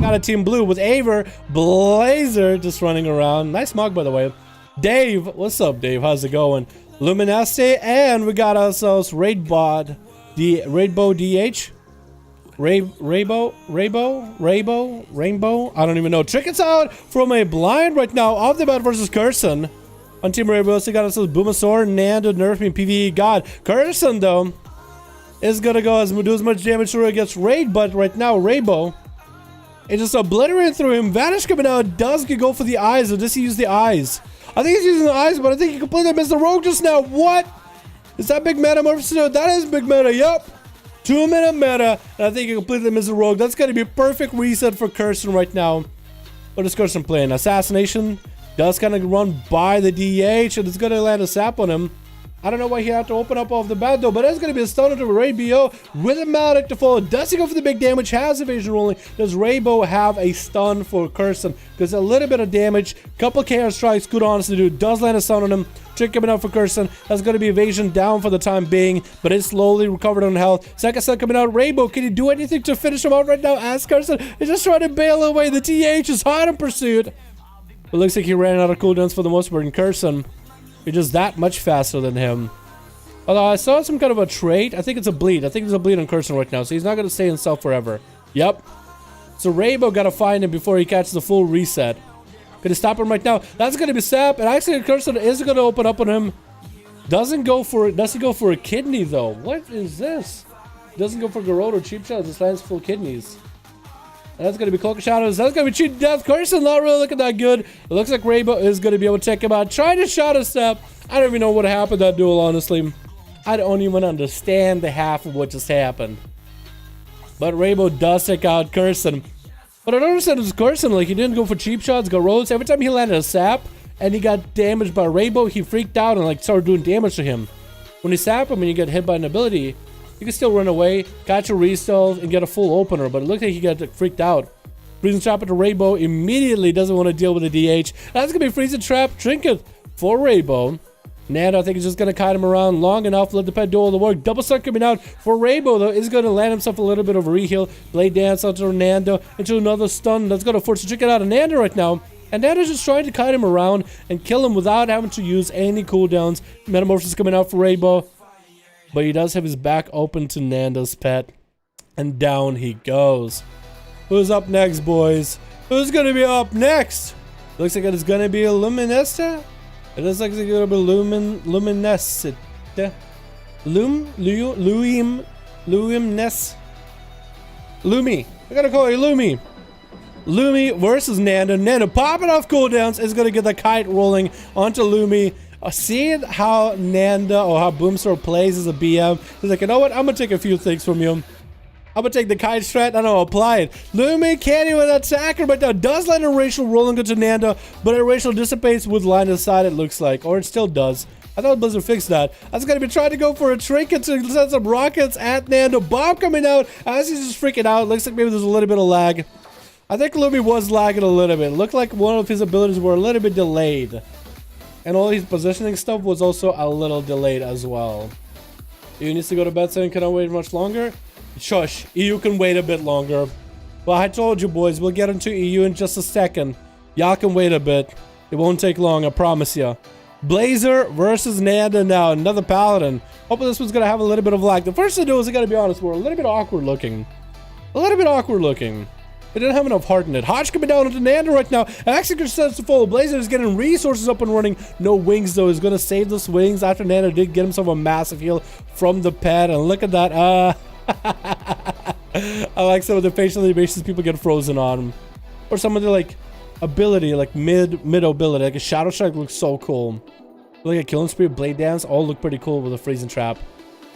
Got a team blue with Avery, Blazer just running around. Nice mug, by the way. Dave, what's up, Dave? How's it going? Luminesce, and we got ourselves Raidbot, the Rainbow DH. Rainbow. I don't even know. Trick it's out from a blind right now of the bat versus Kersen. On Team Rainbow, so got ourselves Boomasaur, Nanda, Nerf Me, PvE God. Kersen, though, is gonna go do as much damage to her against Raid, but right now, Rainbow. It just obliterated through him. Vanish coming out. Does he go for the eyes, or does he use the eyes? I think he's using the eyes, but I think he completely missed the rogue just now. What? Is that big meta, Morpho? That is big meta. Yup. 2-minute meta. And I think he completely missed the rogue. That's going to be a perfect reset for Kersen right now. What is Kersen playing? Assassination. Does kind of run by the DH, and it's going to land a sap on him. I don't know why he had to open up off the bat though, but it's going to be a stun to Ray BO with a Maledict to follow. Does he go for the big damage? Has evasion rolling. Does Rainbow have a stun for Kersen? Because a little bit of damage, couple chaos strikes, good honestly dude. Does land a stun on him. Trick coming out for Kersen. That's going to be evasion down for the time being, but it's slowly recovered on health. Second stun coming out. Rainbow, can he do anything to finish him out right now? As Kersen is just trying to bail away. The TH is hot in pursuit. It looks like he ran out of cooldowns for the most part, and Kersen, you're just that much faster than him. Although I saw some kind of a trait. I think it's a bleed. I think there's a bleed on Kersen right now, so he's not going to stay himself forever. Yep. So Rainbow got to find him before he catches the full reset. Gonna stop him right now. That's going to be sap. And actually, Kersen is going to open up on him. Doesn't go for a kidney, though. What is this? Doesn't go for Garrote or cheap shot. Just lands full kidneys. And that's going to be Cloak of Shadows. That's going to be cheap death. Kersen not really looking that good. It looks like Rainbow is going to be able to take him out. Trying to shot a step. I don't even know what happened that duel, honestly. I don't even understand the half of what just happened. But Rainbow does take out Kersen. But I don't understand this Kersen. Like, he didn't go for cheap shots, Garrotes. Every time he landed a sap and he got damaged by Rainbow, he freaked out and, like, started doing damage to him. When you sap him and you get hit by an ability, you can still run away, catch a restall, and get a full opener. But it looked like he got freaked out. Freezing Trap into Rainbow immediately doesn't want to deal with the DH. That's going to be Freezing Trap Trinket for Rainbow. Nanda, I think, is just going to kite him around long enough, let the pet do all the work. Double stun coming out for Rainbow, though, is going to land himself a little bit of a reheal. Blade Dance onto Nanda, into another stun. That's going to force the Trinket out of Nanda right now. And Nanda's just trying to kite him around and kill him without having to use any cooldowns. Metamorphosis coming out for Rainbow. But he does have his back open to Nanda's pet. And down he goes. Who's up next, boys? Who's going to be up next? Looks like it's going to be a Luminesce. It looks like it's going to be Luminesce. Lumi. I gotta call you Lumi. Lumi versus Nanda. Nanda popping off cooldowns is going to get the kite rolling onto Lumi. Seeing how Nanda or how Boomstar plays as a BM, he's like, you know what? I'm going to take a few things from you. I'm going to take the kite strat and I'll apply it. Lumi can't even attack her, but now does land a racial rolling into Nanda, but a racial dissipates with line of sight, it looks like. Or it still does. I thought Blizzard fixed that. That's going to be trying to go for a trinket to send some rockets at Nanda. Bomb coming out as he's just freaking out. Looks like maybe there's a little bit of lag. I think Lumi was lagging a little bit. It looked like one of his abilities were a little bit delayed. And all his positioning stuff was also a little delayed as well. EU needs to go to bed so he cannot wait much longer. Shush, EU can wait a bit longer. Well, I told you boys, we'll get into EU in just a second. Y'all can wait a bit. It won't take long, I promise ya. Blazer versus Nanda now, another Paladin. Hopefully this one's gonna have a little bit of lag. The first thing to do is, I gotta be honest, we're a little bit awkward looking. They didn't have enough heart in it. Hodge coming down into Nanda right now. Actually, starts to follow. Blazer is getting resources up and running. No wings, though. He's going to save those wings after Nanda did get himself a massive heal from the pet. And look at that. I like some of the facial animations people get frozen on. Or some of the, like, ability, like mid ability. Like a Shadow Strike looks so cool. Like a Killing Spree, Blade Dance, all look pretty cool with a Freezing Trap.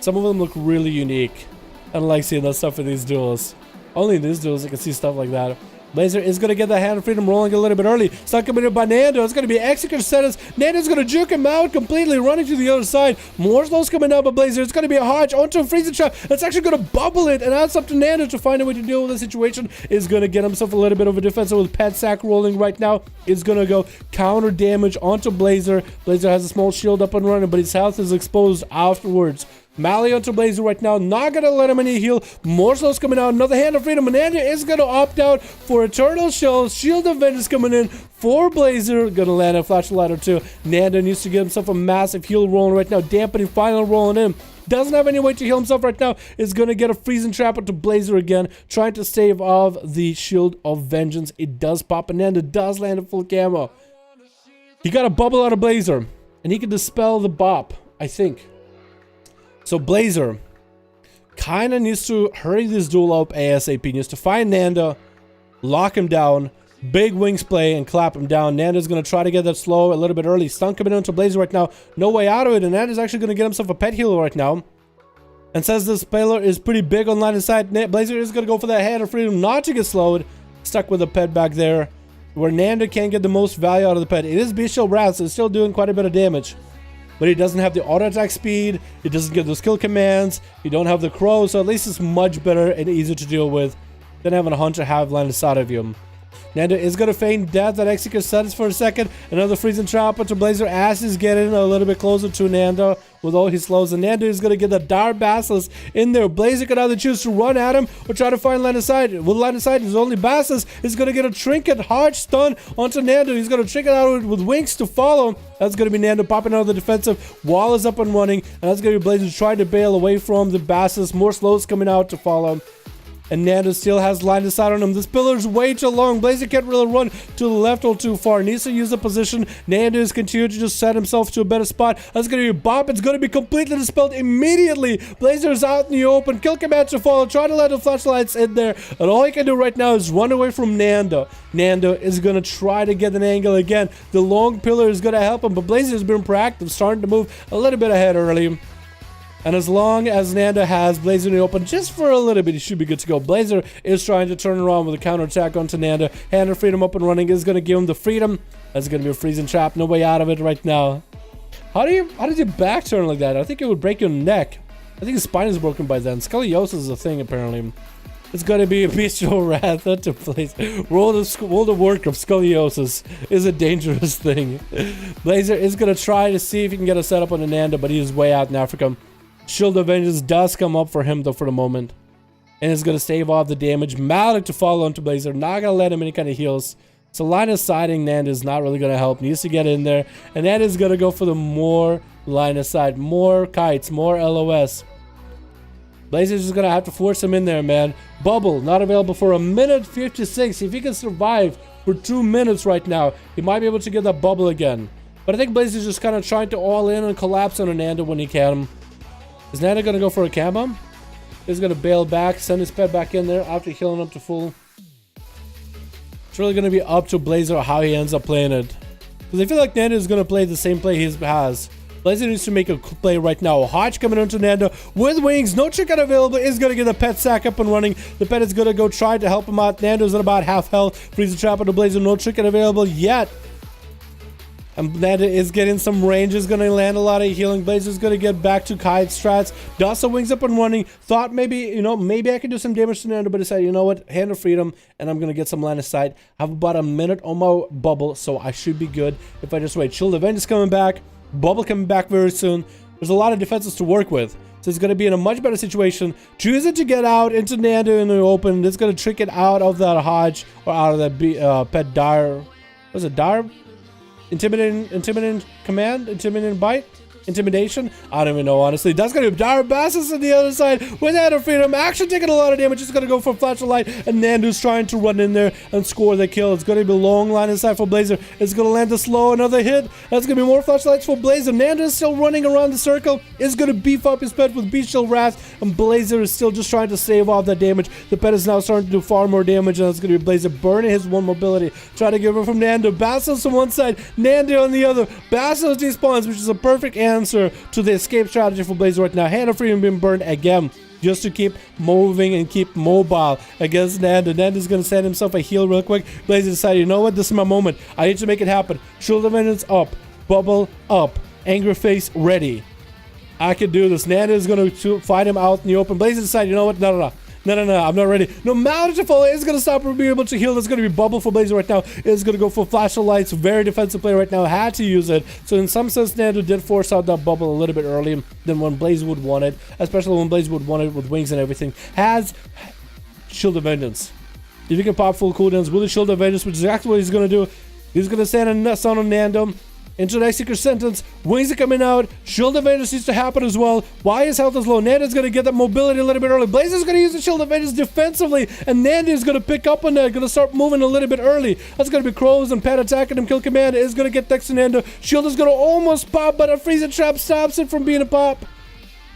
Some of them look really unique. I don't like seeing that stuff in these duels. Only in these duels you can see stuff like that. Blazer is going to get the Hand of Freedom rolling a little bit early. Stun coming in by Nanda. It's going to be Executor status. Nanda's going to juke him out completely, running to the other side. More slows coming down by Blazer. It's going to be a Hodge onto a freezing trap. It's actually going to bubble it, and that's up to Nanda to find a way to deal with the situation. Is going to get himself a little bit of a defense with Pet Sack rolling right now. Is going to go counter damage onto Blazer. Blazer has a small shield up and running, but his health is exposed afterwards. Mally onto Blazer right now, not gonna let him any heal. More slows coming out, another Hand of Freedom. Nanda is gonna opt out for Eternal Shell. Shield of Vengeance coming in for Blazer. Gonna land a flashlight or two. Nanda needs to get himself a massive heal rolling right now. Dampening final rolling in. Doesn't have any way to heal himself right now. Is gonna get a freezing trap onto Blazer again. Trying to save off the Shield of Vengeance. It does pop, and Nanda does land a full camo. He got a bubble out of Blazer, and he can dispel the bop, I think. So Blazer kind of needs to hurry this duel up ASAP. He needs to find Nanda, lock him down, big wings play, and clap him down. Nanda's going to try to get that slow a little bit early. Stun coming into Blazer right now. No way out of it. And Nanda's actually going to get himself a pet healer right now. And says this Paler is pretty big on line of sight. Blazer is going to go for that Hand of Freedom not to get slowed. Stuck with the pet back there, where Nanda can't get the most value out of the pet. It is Bestial Wrath, so it's still doing quite a bit of damage. But he doesn't have the auto attack speed, he doesn't get the skill commands, you don't have the crow, so at least it's much better and easier to deal with than having a hunter have line of sight of you. Nanda is going to feign death. That Executor status for a second. Another freezing trap onto Blazer as he's getting a little bit closer to Nanda with all his slows. And Nanda is going to get the Dire Basilisk in there. Blazer can either choose to run at him or try to find line of sight. With line of sight, his only Basilisk is going to get a Trinket Hodge stun onto Nanda. He's going to trick it out with wings to follow. That's going to be Nanda popping out of the defensive. Wall is up and running. And that's going to be Blazer trying to bail away from the Basilisk. More slows coming out to follow. And Nanda still has line of sight on him. This pillar's way too long. Blazer can't really run to the left or too far. Needs to use the position. Nanda is continuing to just set himself to a better spot. That's going to be a bop. It's going to be completely dispelled immediately. Blazer is out in the open. Kill command to follow. Try to let the flashlights in there. And all he can do right now is run away from Nanda. Nanda is going to try to get an angle again. The long pillar is going to help him. But Blazer has been proactive, starting to move a little bit ahead early. And as long as Nanda has Blazer in the open just for a little bit, he should be good to go. Blazer is trying to turn around with a counterattack onto Nanda. Hand of Freedom up and running is going to give him the freedom. That's going to be a freezing trap. No way out of it right now. How did you back turn like that? I think it would break your neck. I think his spine is broken by then. Scoliosis is a thing apparently. It's going to be a Bestial Wrath to place. World of Warcraft scoliosis is a dangerous thing. Blazer is going to try to see if he can get a setup on Nanda, but he is way out in Africa. Shield of Vengeance does come up for him though for the moment. And it's going to save off the damage. Malik to follow onto Blazer. Not going to let him any kind of heals. So line of sighting Nanda is not really going to help. Needs to get in there. And Nanda is going to go for the more line of sight. More kites. More LOS. Blazer's just going to have to force him in there, man. Bubble. Not available for a minute 56. If he can survive for 2 minutes right now, he might be able to get that bubble again. But I think Blazer's just kind of trying to all in and collapse on Nanda when he can. Is Nanda going to go for a cam bomb? He's going to bail back, send his pet back in there after healing up to full. It's really going to be up to Blazer how he ends up playing it. Because I feel like Nanda is going to play the same play he has. Blazer needs to make a play right now. Hodge coming into Nanda with wings. No Trinket available. Is going to get the pet sack up and running. The pet is going to go try to help him out. Nanda's at about half health. Freeze the trap on the Blazer. No Trinket available yet. And Nanda is getting some range, is going to land a lot of healing. Blazer's going to get back to kite strats. Does the wings up and running. Thought maybe, maybe I could do some damage to Nanda, but decided, you know what, Hand of Freedom, and I'm going to get some line of sight. I have about a minute on my bubble, so I should be good if I just wait. Shield of Vengeance coming back. Bubble coming back very soon. There's a lot of defenses to work with. So it's going to be in a much better situation. Choosing to get out into Nanda in the open. It's going to trick it out of that Hodge, or out of that pet Dire. Was it Dire? Intimidating command? Intimidating bite? Intimidation? I don't even know, honestly. That's going to be Dire Basilisk on the other side with Hand of Freedom. Actually taking a lot of damage. It's going to go for Flash of Light. And Nanda's trying to run in there and score the kill. It's going to be a long line inside for Blazer. It's going to land a slow. Another hit. That's going to be more flashlights for Blazer. Nanda is still running around the circle. Is going to beef up his pet with Bestial Wrath. And Blazer is still just trying to save off that damage. The pet is now starting to do far more damage. And it's going to be Blazer burning his one mobility. Trying to give her from Nanda. Basilisk on one side. Nanda on the other. Basilisk despawns, which is a perfect answer answer to the escape strategy for Blazer right now. Hand of Freedom being burned again, just to keep moving and keep mobile against Nanda. Nanda's gonna send himself a heal real quick. Blazer decided, you know what, this is my moment. I need to make it happen. Shield of Vengeance up, bubble up, Angry Face ready. I can do this. Nanda is gonna fight him out in the open. Blazer decided, you know what, no, I'm not ready. No matter to fall, it's gonna stop from being able to heal. That's gonna be bubble for Blazer right now. It's gonna go for Flash of Lights. Very defensive player right now. Had to use it. So in some sense, Nanda did force out that bubble a little bit early than when Blazer would want it. Especially when Blazer would want it with wings and everything. Has Shield of Vengeance. If you can pop full cooldowns with the Shield of Vengeance, which is exactly what he's gonna do. He's gonna stand a stun on Nanda. Into the Executor Sentence, wings are coming out, Shield of Vengeance needs to happen as well. Why his health is low? Nanda's gonna get that mobility a little bit early. Blazer's gonna use the Shield of Vengeance defensively, and Nanda is gonna pick up on that, gonna start moving a little bit early. That's gonna be Crows and Pet attacking him. Kill Command is gonna get next to Nanda. Shield is gonna almost pop, but a freezing trap stops it from being a pop.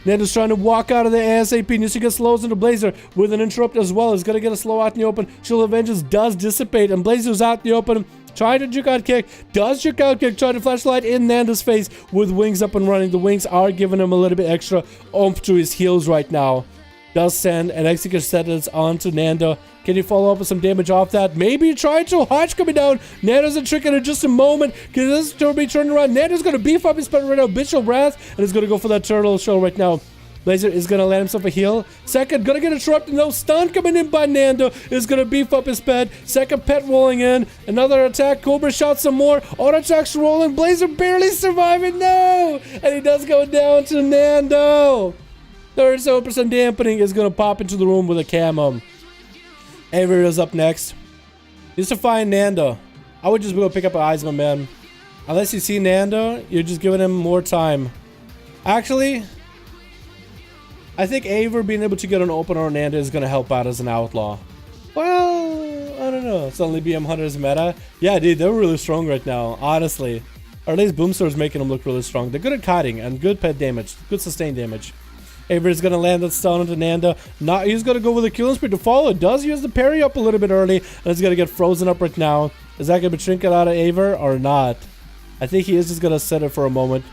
Nanda's trying to walk out of the ASAP. Needs to get slows into Blazer with an interrupt as well. He's gonna get a slow out in the open. Shield of Vengeance does dissipate, and Blazer's out in the open. Trying to juke out kick, does juke out kick, trying to flashlight in Nanda's face with wings up and running. The wings are giving him a little bit extra oomph to his heels right now. Does send an Executor Sentence onto Nanda. Can he follow up with some damage off that? Maybe try to. Hodge coming down. Nanda's a trick in just a moment. Can this turn be turning around? Nanda's going to beef up his spell right now. Bishop Wrath, and is going to go for that turtle shell right now. Blazer is going to land himself a heal. Second, going to get interrupted. No stun coming in by Nanda. Is going to beef up his pet. Second pet rolling in. Another attack. Cobra shot some more. Auto attacks rolling. Blazer barely surviving. No! And he does go down to Nanda. 37% dampening is going to pop into the room with a camo. Avery is up next. Needs to find Nanda. I would just go pick up an Eisman, man. Unless you see Nanda, you're just giving him more time. Actually, I think Avery being able to get an opener on Nanda is going to help out as an outlaw. Well, I don't know. It's only BM Hunter's meta. Yeah, dude, they're really strong right now, honestly. Or at least Boomstar's making them look really strong. They're good at kiting and good pet damage. Good sustained damage. Avery's going to land that stun into Nanda. He's going to go with a killing spree to follow. Does use the parry up a little bit early. And it's going to get frozen up right now. Is that going to be trinket out of Avery or not? I think he is just going to set it for a moment.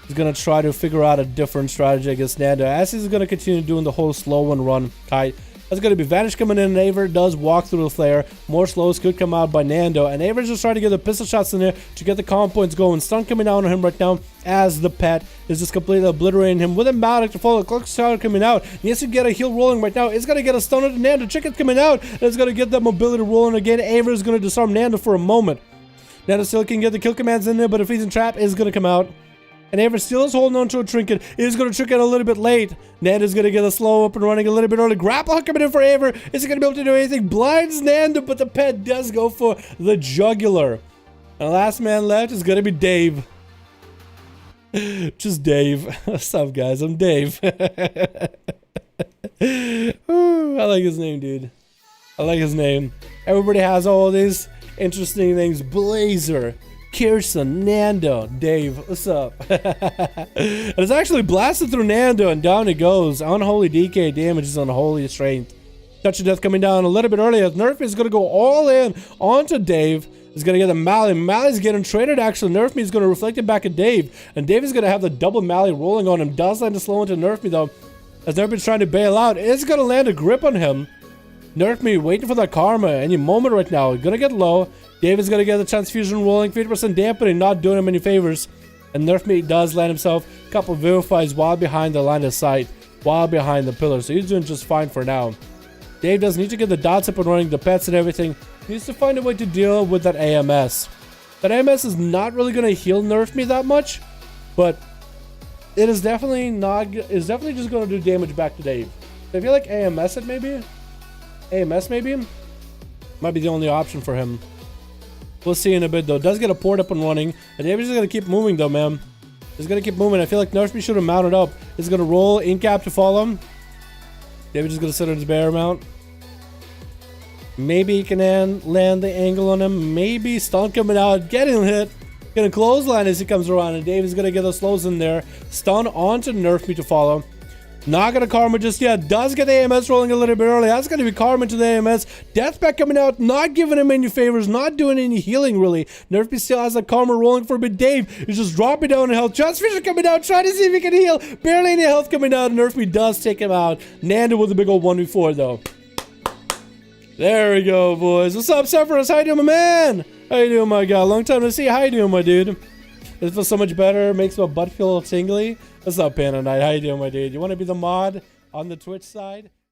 He's going to try to figure out a different strategy against Nanda. As he's going to continue doing the whole slow and run kite. That's going to be Vanish coming in, and Avery does walk through the flare. More slows could come out by Nanda, and Avery's just trying to get the pistol shots in there to get the calm points going. Stun coming down on him right now as the pet is just completely obliterating him with a Maldic to follow. Clock shot coming out. He has to get a heal rolling right now. It's going to get a stun into Nanda. Chicken coming out, and it's going to get that mobility rolling again. Avery's going to disarm Nanda for a moment. Nanda still can get the kill commands in there, but a freezing trap is going to come out. And Avery still is holding on to a trinket. He is going to trinket a little bit late. Nanda's going to get a slow up and running a little bit early. Grapple hook coming in for Avery. Is he going to be able to do anything? Blinds Nanda, but the pet does go for the jugular. And the last man left is going to be Dave. Just Dave. What's up, guys? I'm Dave. Ooh, I like his name, dude. I like his name. Everybody has all these interesting things. Blazer, Kersen, Nanda, Dave, what's up? And it's actually blasted through Nanda, and down it goes. Unholy DK damages Unholy Strength. Touch of Death coming down a little bit earlier. Nerf Me is going to go all in onto Dave. He's going to get the Mally. Mally's getting traded, actually. Nerf Me is going to reflect it back at Dave. And Dave is going to have the double Mally rolling on him. Does land a slow into Nerf Me, though. As Nerf Me is trying to bail out, it's going to land a grip on him. Nerf Me waiting for that karma any moment right now. Going to get low. Dave is going to get the transfusion rolling. 50% dampening, not doing him any favors. And Nerf Me does land himself a couple of vivifies while behind the line of sight. While behind the pillar. So he's doing just fine for now. Dave does need to get the dots up and running. The pets and everything. He needs to find a way to deal with that AMS. That AMS is not really going to heal Nerf Me that much. But it is definitely not. It's definitely just going to do damage back to Dave. So I feel like AMS it maybe. AMS maybe. Might be the only option for him. We'll see in a bit, though. Does get a port up and running. And David's just going to keep moving, though, man. He's going to keep moving. I feel like Nerf Me should have mounted up. He's going to roll in cap to follow him. David's just going to sit on his bear mount. Maybe he can land the angle on him. Maybe stun coming out. Getting hit. Going to clothesline as he comes around. And David's going to get those slows in there. Stun onto Nerf Me to follow. Not gonna Karma just yet. Does get the AMS rolling a little bit early. That's gonna be Karma to the AMS. Deathpack coming out, not giving him any favors, not doing any healing really. Nerf Me still has a Karma rolling for a bit. Dave is just dropping down in health. Transfusion coming out, trying to see if he can heal. Barely any health coming out. Nerf Me does take him out. Nanda with a big old 1v4 though. There we go, boys. What's up, Sephiroth? How you doing, my man? How you doing, my guy? Long time to see. How you doing, my dude? This feels so much better. Makes my butt feel a little tingly. What's up, Panda Knight? How you doing, my dude? You want to be the mod on the Twitch side?